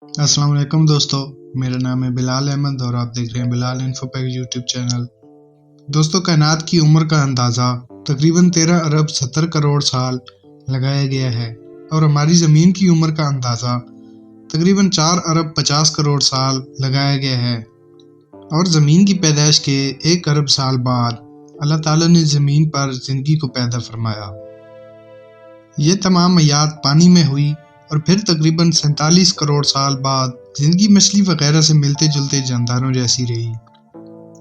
अस्सलाम वालेकुम दोस्तों, मेरा नाम है बिलाल अहमद और आप देख रहे हैं बिलाल इन्फोपैक यूट्यूब चैनल। दोस्तों, कायनात की उम्र का अंदाज़ा तकरीबन 13 अरब 70 करोड़ साल लगाया गया है और हमारी ज़मीन की उम्र का अंदाज़ा तकरीबन 4 अरब 50 करोड़ साल लगाया गया है। और ज़मीन की पैदाइश के 1 अरब साल बाद अल्लाह ताला ने ज़मीन पर ज़िंदगी को पैदा फरमाया। ये तमाम हयात पानी में हुई और फिर तकरीबन 47 करोड़ साल बाद ज़िंदगी मछली वगैरह से मिलते जुलते जानदारों जैसी रही।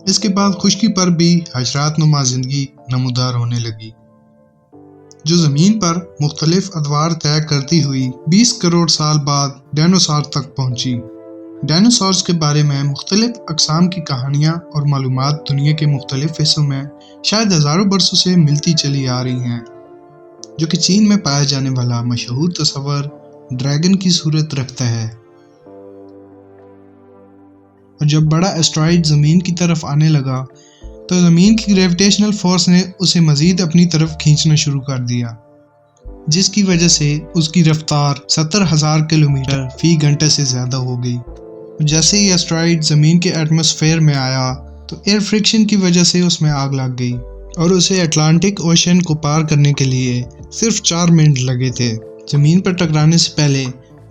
इसके बाद खुश्की पर भी हशरात नुमा ज़िंदगी नमूदार होने लगी, जो ज़मीन पर मुख्तलिफ अदवार तय करती हुई 20 करोड़ साल बाद डायनासोर तक पहुंची। डायनासोर्स के बारे में मुख्तलिफ अक़साम की कहानियाँ और मालूमात दुनिया के मुख्तलिफ हिस्सों में शायद हज़ारों बरसों से मिलती चली आ रही हैं, जो कि चीन में पाया जाने वाला मशहूर तस्वर ड्रैगन की सूरत रखता है। और जब बड़ा एस्ट्रॉइड ज़मीन की तरफ आने लगा तो ज़मीन की ग्रेविटेशनल फोर्स ने उसे मज़ीद अपनी तरफ खींचना शुरू कर दिया, जिसकी वजह से उसकी रफ्तार 70,000 किलोमीटर फी घंटे से ज़्यादा हो गई। जैसे ही एस्ट्रॉइड ज़मीन के एटमॉस्फेयर में आया तो एयर फ्रिक्शन की वजह से उसमें आग लग गई और उसे अटलांटिक ओशन को पार करने के लिए सिर्फ 4 मिनट लगे थे। ज़मीन पर टकराने से पहले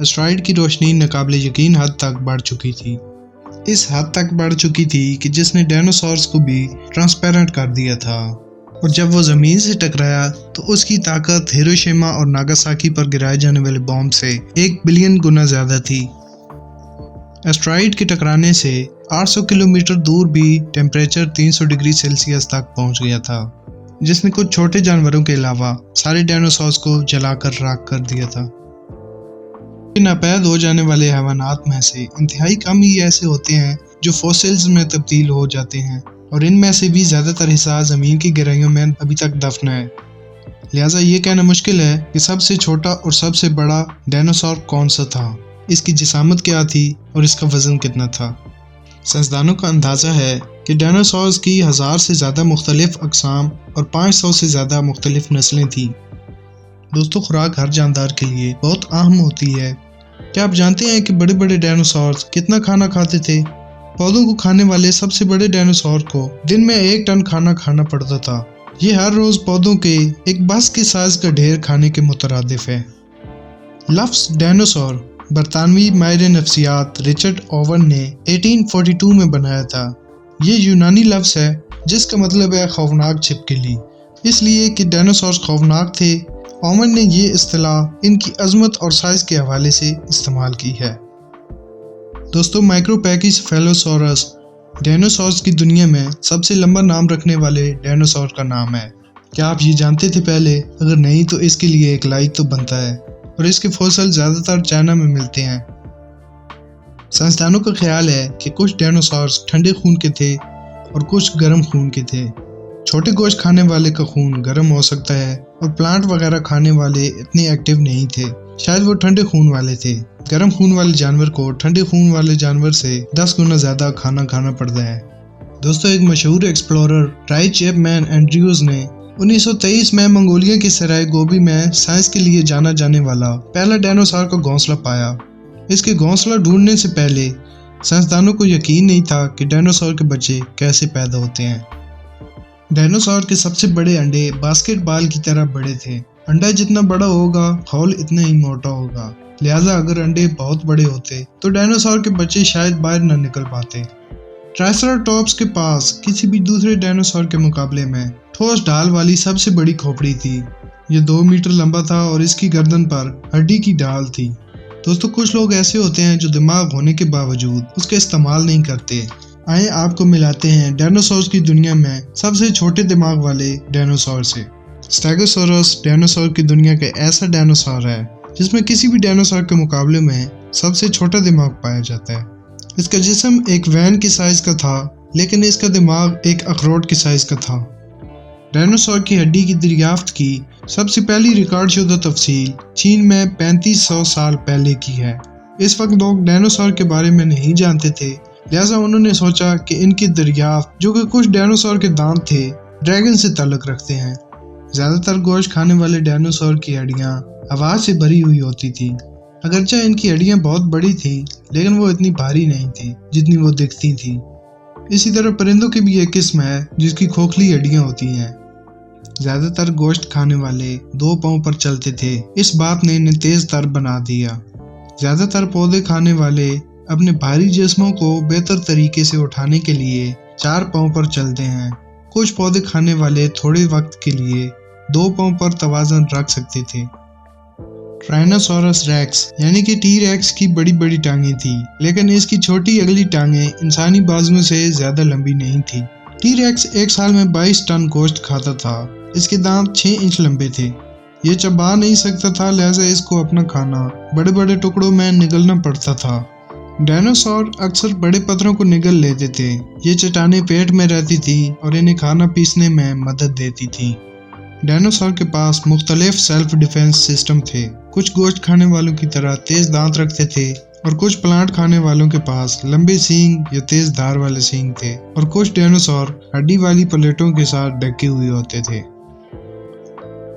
एस्ट्रॉइड की रोशनी नाकाबिले यकीन हद तक बढ़ चुकी थी। इस हद तक बढ़ चुकी थी कि जिसने डायनासोर्स को भी ट्रांसपेरेंट कर दिया था। और जब वो ज़मीन से टकराया तो उसकी ताकत हिरोशिमा और नागासाकी पर गिराए जाने वाले बॉम्ब से 1 बिलियन गुना ज़्यादा थी। एस्ट्रॉइड के टकराने से 800 किलोमीटर दूर भी टेम्परेचर 300 डिग्री सेल्सियस तक पहुंच गया था, जिसने कुछ छोटे जानवरों के अलावा सारे डायनासोर्स को जलाकर राख कर दिया था। नापैद हो जाने वाले हैवानात में से इंतहाई कम ही ऐसे होते हैं जो फॉसिल्स में तब्दील हो जाते हैं, और इनमें से भी ज़्यादातर हिस्सा ज़मीन की गहराइयों में अभी तक दफन है। लिहाजा ये कहना मुश्किल है कि सबसे छोटा और सबसे बड़ा डायनासोर कौन सा था, इसकी जिसामत क्या थी और इसका वज़न कितना था। साइंसदानों का अंदाज़ा है कि डायनासोर्स की 1000 से ज़्यादा मुख्तलिफ अक़साम और 500 से ज़्यादा मुख्तलिफ नस्लें थीं। दोस्तों, खुराक हर जानदार के लिए बहुत अहम होती है। क्या आप जानते हैं कि बड़े बड़े डायनासोर्स कितना खाना खाते थे? पौधों को खाने वाले सबसे बड़े डायनासोर को दिन में 1 टन खाना खाना पड़ता था। ये हर रोज़ पौधों के एक बस के साइज़ का ढेर खाने के मुतरादिफ है। लफ्ज़ डायनासोर बरतानवी माहिर नफ्सियात रिचर्ड ओवन ने 1842 में बनाया था। ये यूनानी लफ्ज़ है जिसका मतलब है खौफनाक छिपकली, इसलिए कि डायनासोर्स खौफनाक थे। ओवन ने ये इस्तिलाह इनकी अजमत और साइज़ के हवाले से इस्तेमाल की है। दोस्तों, माइक्रोपैकीसेफेलोसॉरस डायनासोर्स की दुनिया में सबसे लंबा नाम रखने वाले डायनासोर का नाम है। क्या आप ये जानते थे पहले? अगर नहीं तो इसके लिए एक लाइक तो बनता है। और इसके फॉसिल ज़्यादातर चाइना में मिलते हैं। साइंसदानों का ख्याल है कि कुछ डायनासोर्स ठंडे खून के थे और कुछ गर्म खून के थे। छोटे गोश्त खाने वाले का खून गर्म हो सकता है और प्लांट वगैरह खाने वाले इतने एक्टिव नहीं थे, शायद वो ठंडे खून वाले थे। गर्म खून वाले जानवर को ठंडे खून वाले जानवर से 10 गुना ज़्यादा खाना खाना पड़ता है। दोस्तों, एक मशहूर एक्सप्लोरर ट्राई चैपमैन एंड्रयूज ने 1923 में मंगोलिया के सराय गोबी में साइंस के लिए जाना जाने वाला पहला डायनासोर का घोंसला पाया। इसके घोंसला ढूंढने से पहले साइंसदानों को यकीन नहीं था कि डायनासोर के बच्चे कैसे पैदा होते हैं। डायनासोर के सबसे बड़े अंडे बास्केटबॉल की तरह बड़े थे। अंडा जितना बड़ा होगा, खौल इतना ही मोटा होगा। लिहाजा अगर अंडे बहुत बड़े होते तो डायनासोर के बच्चे शायद बाहर न निकल पाते। ट्राइसेराटॉप्स के पास किसी भी दूसरे डायनासोर के मुकाबले में ठोस ढाल वाली सबसे बड़ी खोपड़ी थी। ये 2 मीटर लंबा था और इसकी गर्दन पर हड्डी की ढाल थी। दोस्तों, कुछ लोग ऐसे होते हैं जो दिमाग होने के बावजूद उसका इस्तेमाल नहीं करते। आइए आपको मिलाते हैं डायनासोर्स की दुनिया में सबसे छोटे दिमाग वाले डायनासोर से। स्टेगोसॉरस डायनासोर की दुनिया का ऐसा डायनासोर है जिसमें किसी भी डायनासोर के मुकाबले में सबसे छोटा दिमाग पाया जाता है। इसका जिस्म एक वैन की साइज का था, लेकिन इसका दिमाग एक अखरोट की साइज का था। डायनासोर की हड्डी की दरियाफ्त की सबसे पहली रिकॉर्ड शुदा तफसील चीन में 3500 साल पहले की है। इस वक्त लोग डायनासोर के बारे में नहीं जानते थे, लिहाजा उन्होंने सोचा कि इनकी दरियाफ्त, जो कि कुछ डायनासोर के दांत थे, ड्रैगन से ताल्लुक़ रखते हैं। ज़्यादातर गोश्त खाने वाले डायनासोर की हड्डियाँ आवाज़ से भरी हुई होती थी। अगरचे इनकी हड्डियाँ बहुत बड़ी थीं, لیکن وہ اتنی بھاری نہیں تھی جتنی وہ دکھتی تھی۔ اسی طرح پرندوں کی بھی ایک قسم ہے جس کی کھوکھلی ہڈیاں ہوتی ہیں۔ زیادہ تر گوشت کھانے والے 2 پاؤں پر چلتے تھے۔ اس بات نے انہیں تیز تر بنا دیا۔ زیادہ تر پودے کھانے والے اپنے بھاری جسموں کو بہتر طریقے سے اٹھانے کے لیے 4 پاؤں پر چلتے ہیں۔ کچھ پودے کھانے والے تھوڑے وقت کے لیے 2 پاؤں پر توازن رکھ سکتے تھے۔ ٹرائنوسورس ریکس یعنی کہ ٹی ریکس کی بڑی بڑی ٹانگیں تھیں، لیکن اس کی چھوٹی اگلی ٹانگیں انسانی بازوؤں سے زیادہ لمبی نہیں تھیں۔ ٹی ریکس ایک سال میں 22 ٹن گوشت کھاتا تھا۔ اس کے دانت 6 انچ لمبے تھے۔ یہ چبا نہیں سکتا تھا، لہذا اس کو اپنا کھانا بڑے بڑے ٹکڑوں میں نگلنا پڑتا تھا۔ ڈائنوسور اکثر بڑے پتھروں کو نگل لیتے تھے۔ یہ چٹانیں پیٹ میں رہتی تھی اور انہیں کھانا پیسنے میں مدد دیتی تھی۔ ڈائنوسور کے پاس مختلف سیلف ڈیفنس سسٹم تھے۔ کچھ گوشت کھانے والوں کی طرح تیز دانت رکھتے تھے اور کچھ پلانٹ کھانے والوں کے پاس لمبے سینگ یا تیز دھار والے سینگ تھے، اور کچھ ڈائنوسور ہڈی والی پلیٹوں کے ساتھ ڈھکے ہوئے ہوتے تھے۔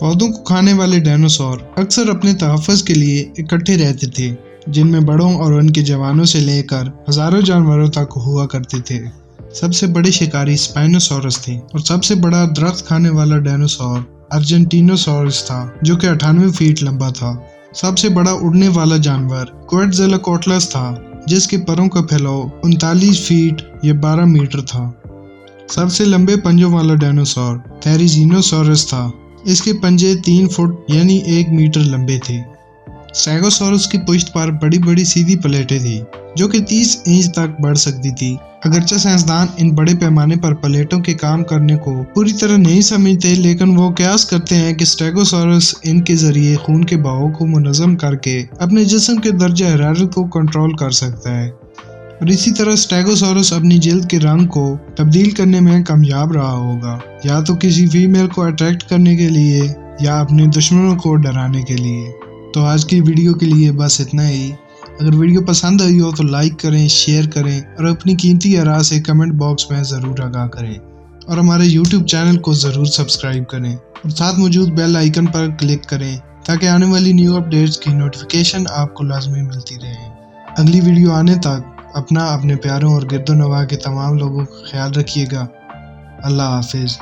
پودوں کو کھانے والے ڈائنوسور اکثر اپنے تحفظ کے لیے اکٹھے رہتے تھے، جن میں بڑوں اور ان کے جوانوں سے لے کر ہزاروں جانوروں تک ہوا کرتے تھے۔ سب سے بڑے شکاری اسپائنوسورس تھے، اور سب سے بڑا درخت کھانے والا ڈائنوسور ارجنٹینوسورس تھا، جو کہ 98 فیٹ لمبا تھا۔ سب سے بڑا اڑنے والا جانور کویٹزالکوٹلس تھا، جس کے پروں کا پھیلاؤ 39 فیٹ یا 12 میٹر تھا۔ سب سے لمبے پنجوں والا ڈائنوسور تھیریزینوسورس تھا۔ اس کے پنجے 3 فٹ یعنی 1 میٹر لمبے تھے۔ اسٹیگوسورس کی پشت پر بڑی بڑی سیدھی پلیٹیں تھیں، جو کہ 30 انچ تک بڑھ سکتی تھی۔ اگرچہ سائنسدان ان بڑے پیمانے پر پلیٹوں کے کام کرنے کو پوری طرح نہیں سمجھتے، لیکن وہ قیاس کرتے ہیں کہ اسٹیگوسورس ان کے ذریعے خون کے بہاؤ کو منظم کر کے اپنے جسم کے درجہ حرارت کو کنٹرول کر سکتا ہے، اور اسی طرح اسٹیگوسورس اپنی جلد کے رنگ کو تبدیل کرنے میں کامیاب رہا ہوگا، یا تو کسی فیمیل کو اٹریکٹ کرنے کے لیے یا اپنے دشمنوں کو ڈرانے کے لیے۔ تو آج کی ویڈیو کے لیے بس اتنا ہی۔ اگر ویڈیو پسند آئی ہو تو لائک کریں، شیئر کریں، اور اپنی قیمتی آراء سے کمنٹ باکس میں ضرور آگاہ کریں، اور ہمارے YouTube چینل کو ضرور سبسکرائب کریں، اور ساتھ موجود بیل آئیکن پر کلک کریں تاکہ آنے والی نیو اپڈیٹس کی نوٹیفیکیشن آپ کو لازمی ملتی رہے۔ اگلی ویڈیو آنے تک اپنے پیاروں اور گرد و نواح کے تمام لوگوں کا خیال رکھیے گا۔ اللہ حافظ۔